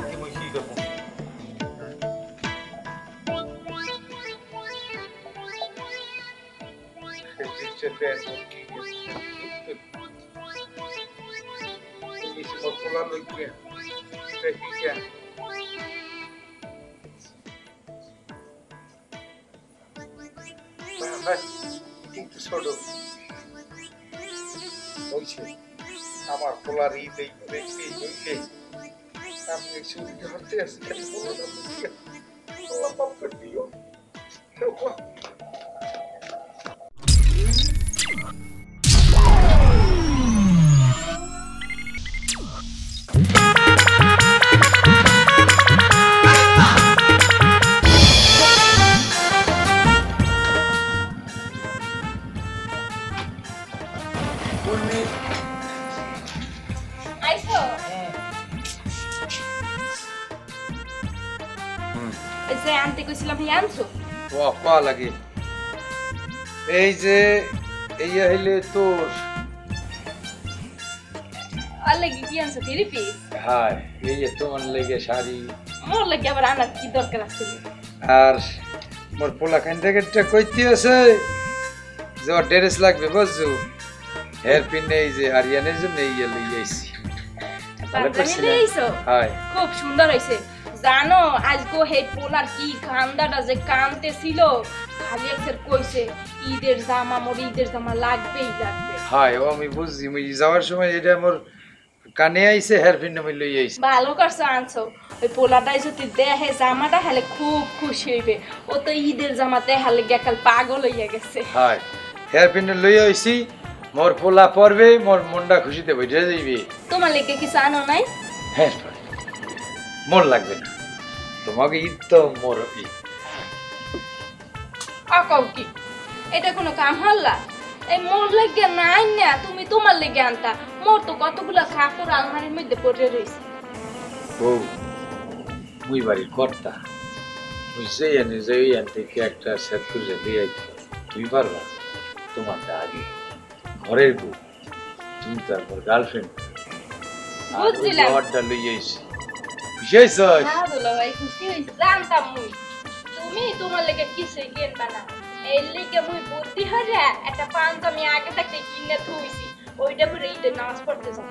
কি মই কি করব চেপে আছে কি সব পোলা লইকে দেখি কিন্তু ছোট হয়েছে আমার পোলার ঈদ এই দেখতে হইলে আপনি চুরি করতে আসছেন দিও আনতে কইছিলাম হি আনছো বাহ পা লাগে এই যে এই হইলে তোর আল্লাহি কি আনছো থ্রি পিস হ্যাঁ এই যে তোমার লেগে শাড়ি মোর লাগি আবার আনার কি দরকার আছে আর মোর পোলা খান থেকে কইতে আছে যে ড্রেস লাগবে বুঝছো হেয়ার পিন এই যে আরিয়ানের জন্য এই লই আইছি ভালো কইছো হাই খুব সুন্দর হইছে জানো আজকে হে পোলার কি কান্দাটা যে কানতে ছিল খালি একবার কইছে ঈদের জামা মোর ঈদের জামা লাগবেই লাগবে হাই ও আমি বুঝি মই যাওয়ার সময় এটা মোর কানে আইছে হেয়ার পিন আমি লই আইছি ভালো করছো আনছো ওই পোলাটাই যদি দেখে জামাটা হেলে খুব খুশি হইবে ও তো ঈদের জামাতে হেলে গেকাল পাগল হইয়া গেছে হাই হেয়ার পিন লই আইছি মোর পোলা পরবে মোর মনটা খুশিতে বইরা যাইবে তোমার লেগে কিছু আনো নাই হ্যাঁ মোর লাগবে না তোমাকে ঈদ তো মোর ঈদ আকাও কি এটা কোনো কাম হল্লা এই মোর লেগে নাই না তুমি তোমার লেগে আনতা মোর তো কতগুলা কাপড় আলমারির মধ্যে পড়ে রইছে ও মুই বাড়ির কর্তা মুই যেই আনতে কি একটা সেট করে দিয়ে তুমি পারবা তোমারটা আগে ঘরের বউ তুমি তারপর গার্লফ্রেন্ড বুঝছিলাম অর্ডার লই আইছি বিশেষ হ্যাঁ দুলা ভাই খুশি হইছি জানতাম মুই তুমি তোমার লেগে কিছুই কিনবা না এই লেগে মুই বুদ্ধি হারা একটা পাঞ্জাবি আগে থাকতে কিনে থুইছি ওইটা পরে ঈদের নামাজ পড়তে যাব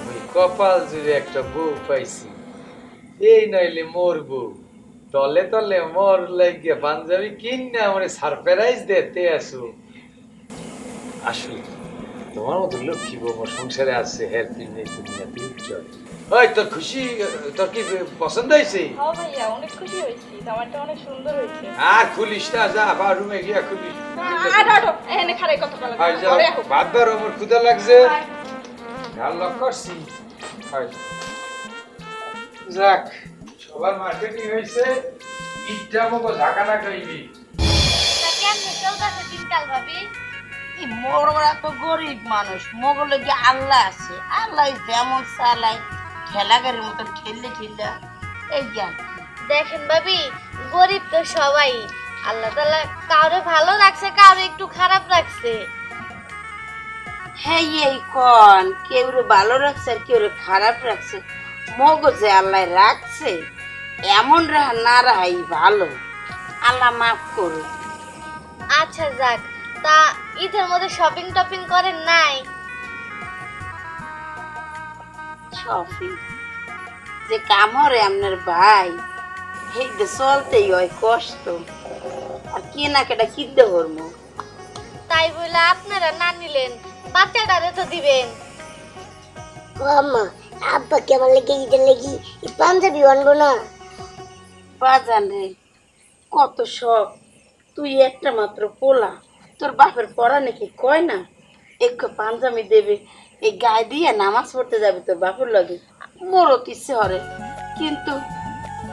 মুই কপাল জুড়ে একটা বউ পাইছি এই নাইলে মোর বউ তলে তলে মোর লাগিয়ে পাঞ্জাবি কিনে আমার সারপ্রাইজ দিতে আসো আসলে তোমার মতো লক্ষ্মী বউ আমার সংসারে আছে হেয়ার পিন নেই তুমি না চল ওই তোর খুশি তোর কি পছন্দ হয়েছে হ্যাঁ ভাইয়া অনেক খুশি হইছি জামাটা অনেক সুন্দর হইছে আর খুলিস না যা আবার রুমে গিয়া খুলিস আড়াড়ো এখানে খারে কত কলা আর যা ভাত দাও আমার ক্ষুধা লাগছে আল্লাহ করছি যাক সবার মার্কেটিং হয়েছে ঈদটা মতো ঝাঁকা না খাইবি কেমনে চলতেছে দিনকাল ভাবি এই মোররা তো গরিব মানুষ মোগলে যে আল্লাহ আছে আল্লাহ যেমন চালায় ঠেলা গাড়ির মতো ঠেললে ঠেললে এই জ্ঞান দেখেন ভাবি গরিব তো সবাই আল্লাহ তাআলা কাউরে ভালো রাখছে কাউরে একটু খারাপ রাখছে হ্যাঁ এই কোন কেউ ভালো রাখছে আর কেউ খারাপ রাখছে মগজে আল্লাহ রাখছে এমন রাহা না রাহাই ভালো আল্লাহ মাফ করো আচ্ছা যাক তা ঈদের মধ্যে শপিং টপিং করেন নাই শপিং যে কাম হরে আপনার ভাই এই যে চলতেই হয় কষ্ট আর কেনাকাটা কিনতে হরমো তাই বলে আপনারা না নিলেন বাচ্চাটারে তো দিবেন ও আম্মা আব্বা কেমন লেগে ঈদের লেগে পাঞ্জাবি আনবো না বাজান রে কত শখ তুই একটা মাত্র পোলা তোর বাপের পড়া নাকি কয় না একটু পাঞ্জাবি দেবে এই গায়ে দিয়ে নামাজ পড়তে যাবে তোর বাপের লগে মোরও কিসে হরে কিন্তু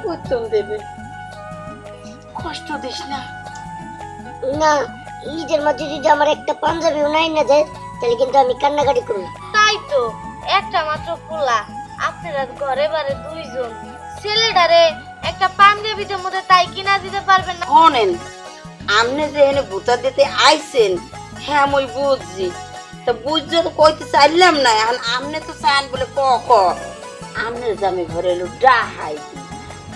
উত্তম দেবে কষ্ট দিস না না ঈদের মধ্যে যদি আমার একটা পাঞ্জাবিও নাই না দেয় তাহলে কিন্তু আমি কান্নাকাটি করবো তাই তো একটা মাত্র পোলা আপনারা ঘরে বারে দুইজন ছেলেটারে একটা পাঞ্জাবিদের মধ্যে তাই কিনা দিতে পারবেন না শোনেন আমনে যে এনে ভূতা দিতে আইছেন হ্যাঁ মই বুঝছি তা বুঝতে তো কইতে চাইলাম না এখন আমনে তো চান বলে ক ক আমি জামে ঘরে এলো ডাহাই,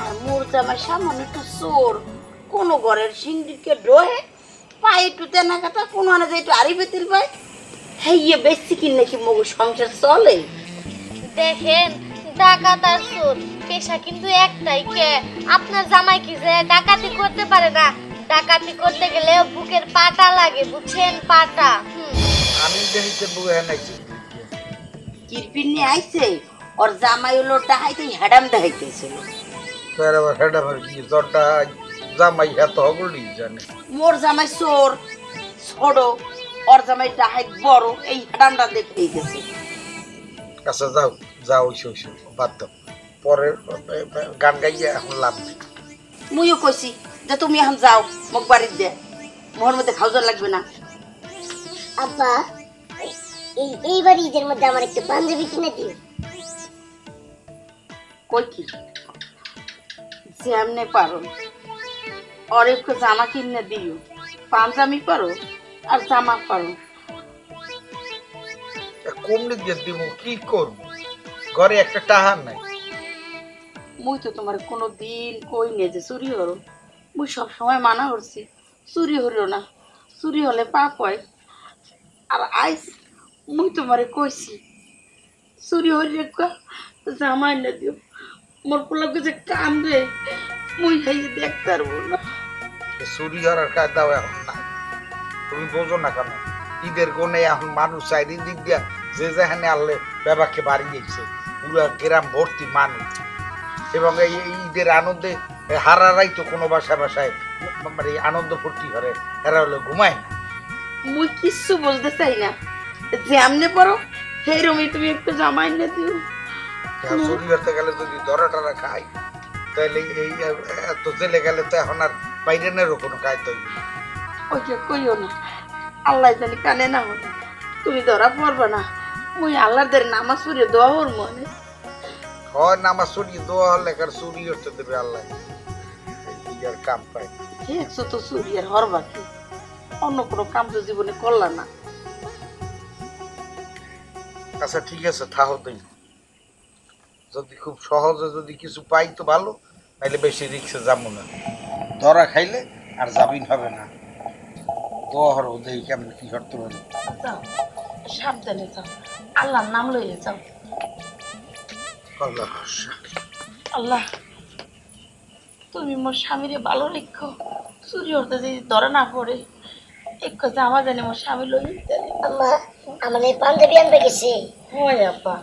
আর মোর জামাই সামান্য একটু চোর, কোনো ঘরের সিংড়িকে ডোহে পায়ে একটু তেনা কাটা, কোনো আনে যে একটু আড়ি বেতিল পায়, হেয়ে বেশি কি নাকি মগু সংসার চলে? দেখেন ডাকাত আর চোর পেশা কিন্তু একটাই, কে আপনার জামাই কি যে ডাকাতি করতে পারে না? ডাকাতি করতে গেলে বুকের পাটা লাগে, বুঝছেন? পাটা। আমি দেখিতে বুয়ে নাকি কিরপিন নিয়ে আইছে, ওর জামাই হলো ডাহাইতে হ্যাডাম দেখাইতেছিল। আবার হেড আমার কি জটা জামাই এত হগলি জানে। মোর জামাই চোর ছোট, ওর জামাই ডাহাই বড়, এই হ্যাডামটা দেখতেই গেছে। আচ্ছা যাও যাও, ওইসব বাদ দাও, পরে গান গাইয়া এখন লাভ নেই। মুইও কইছি যে তুমি এখন যাও, মোক বাড়ির দে, মোহর মধ্যে খাওয়া লাগবে না। আব্বা এইবার ঈদের মধ্যে আমার একটা পাঞ্জাবি কিনে দিও। কই কি যেমনে পারো, और एक জামা কিনে দিও, পাঞ্জাবি পারো আর জামা পারো। কমনি দিয়ে দিব, কি করবো, ঘরে একটা টাহার নাই। মুই তো তোমার কোনো দিন কই নে যে চুরি হরো, মুই সব সময় মানা করছি চুরি হরিও না, চুরি হলে পাপ হয়। আর আইস মুই তোমারে কইছি চুরি হরি একটা জামা এনে দিও, মোর পোলাকে যে কান্দে মুই হাইয়ে দেখতে পারবো না। চুরি হওয়ার কাজ দাও এখন না, তুমি বোঝো না কেন? ঈদের কোণে এখন মানুষ চারিদিক দিয়া যে যেখানে আনলে ব্যাপারকে বাড়ি গেছে, পুরো গ্রাম ভর্তি মানুষ। এবং এই ঈদের আনন্দে হারারাই তো কোনো বাসায় বাসায় মানে আনন্দ ফুর্তি করে, এরা হলো ঘুমায় না। মুই কিচ্ছু বলতে চাই না, যেমনে পারো সেইরকমই তুমি একটু জামা এনে দিও। চুরি হতে গেলে যদি ধরা টরা খাই, তাহলে এই এত জেলে গেলে তো এখন আর বাইরেনেরও কোনো কাজ তৈরি না। ওই যে কইও না, আল্লাহ জানি কানে না হলে তুমি ধরা পড়বে না। মুই আল্লাহদের নামাজ পড়ে দোয়া ওর মনে হয় নামাজ চুরি দোয়া হলে কার চুরি হতে দেবে আল্লাহ, এই আর কাম পায়। দেখছো তো চুরি আর হরবা কি, অন্য কোনো কাম তো জীবনে করলা না। আচ্ছা ঠিক আছে, থাহো তুই, যদি খুব সহজে যদি কিছু পাই তো ভালো, নাইলে বেশি রিক্সে যাবো না। ধরা খাইলে আর জামিন হবে না। দোয়া হর ওদের কেমন কি করতে পারি। যাও সাবধানে যাও, আল্লাহর নাম লইয়ে যাও। আল্লাহ ভরসা। আল্লাহ তুমি মোর স্বামীরে ভালো রেখো, চুরি হতে যদি ধরা না পড়ে, এক কথা আমার জানি মোর স্বামী লই। আম্মা আমার এই পাঞ্জাবি আনতে গেছে। হয় আপা।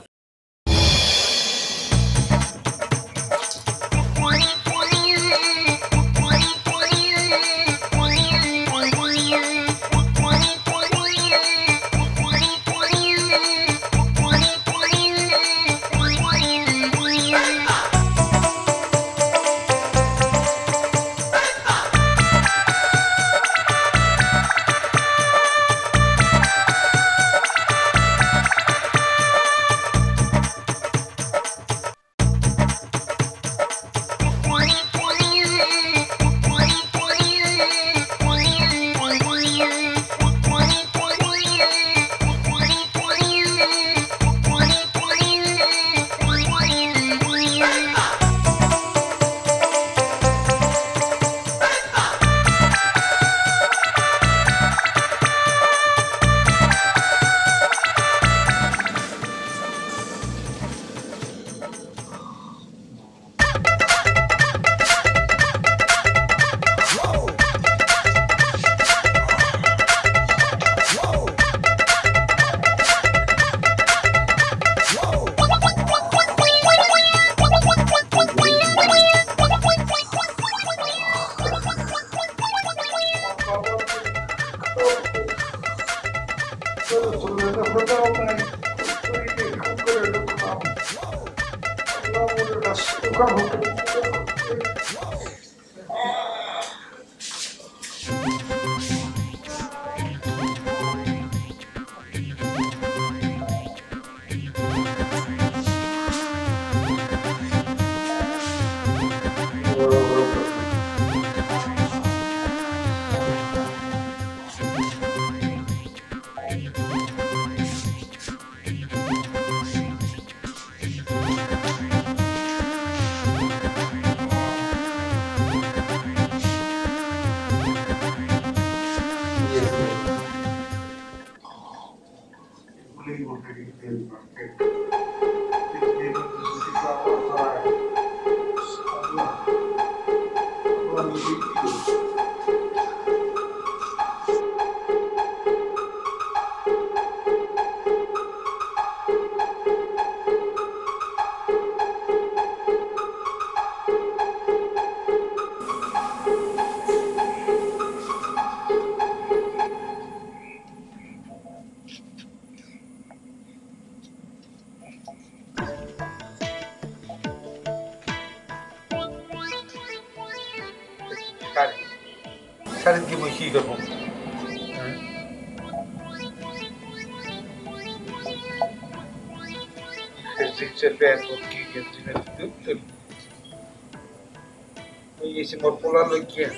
শাড়ি দিয়ে মই কি করবো মোর পোলা লইয়া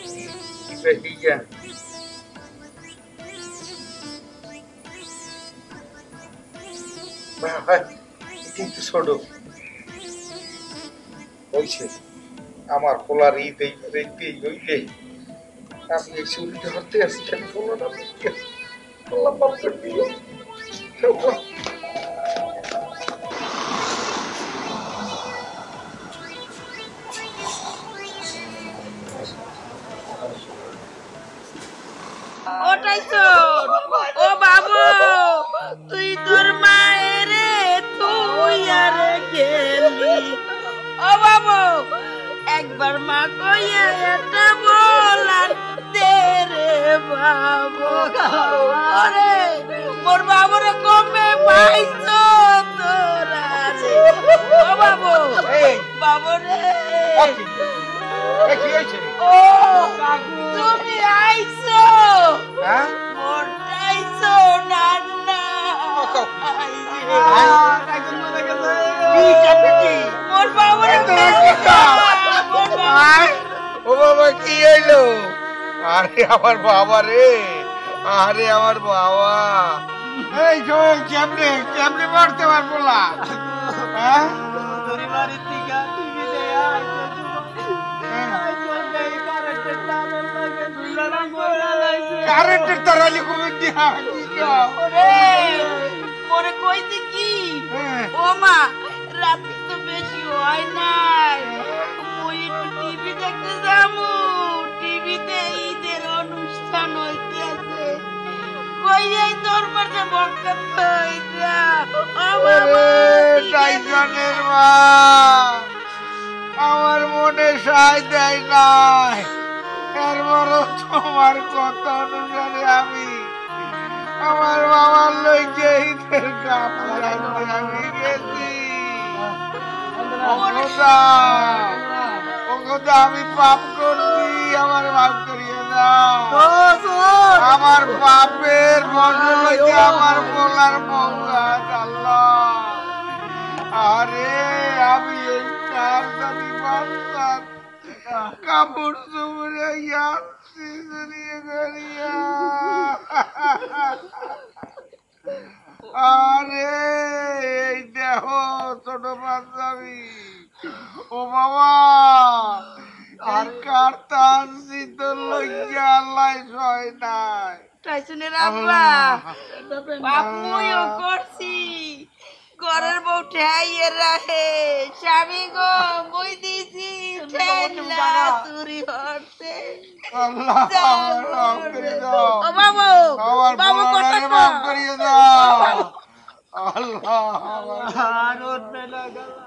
কিন্তু ছোট হয়েছে আমার পোলার ঈদ এই হইলে আমি এই চুরিটা করতে আসি খালি পোলাটা পোলা পাল্টে দিল ওটাই তো ও বাবু তুই তোর মায়ের তুই আর গেলি ও বাবু একবার মা কইয়া এটা বলার দে রে বাবু আরে মোর বাবুরে কমে পাইছো তোরা রে ও বাবু বাবু রে কি হয়েছে ও তুমি আইছো হ্যাঁ মোটাইছো নান্না মোর বাবুরে ও বাবা কি হইলো আরে আমার বাবা রে আরে আমার বাবা এই জল কেমনে কেমনে মারতে পারবো না হ্যাঁ কারেন্টের তারালি কমে দিয়া মোরে কইছে কি ও মা রাতে তো বেশি হয় নাই মুই একটু টিভি দেখতে যামু টিভিতে ঈদের অনুষ্ঠান হইতেছে কই এই তোর মাঝে বকত হইছা ও বাবা টাইজনের মা আমার মনে সায় দেয় নাই এরপরও তোমার কথা অনুসারে আমি আমার বাবার লইকে ঈদের কাপড় আনতে আমি গেছি আমি পাপ করছি আমার মাফ করিয়ে দাও আমার পাপের বদল হইতে আমার বলার মৌলাত আল্লাহ আরে আমি এই কার জানি বাচ্চার কাপড় চুপড়ে যাচ্ছি আরে এই দেহ ছোট পাঞ্জাবি ও বাবা এই কারতানছি তো লইয়া আল্লাহ সয় নাই টাইসনের আব্বা বাপ মুইও করছি ঘরের বউ ঠাইয়ে রাখে স্বামী গো মই দিছি ঠেলা চুরি হচ্ছে আল্লাহ আমার মাফ করে দাও ও বাবু আমার বাবু পোলারে কথা মাফ করিয়ে দাও আল্লাহ আমার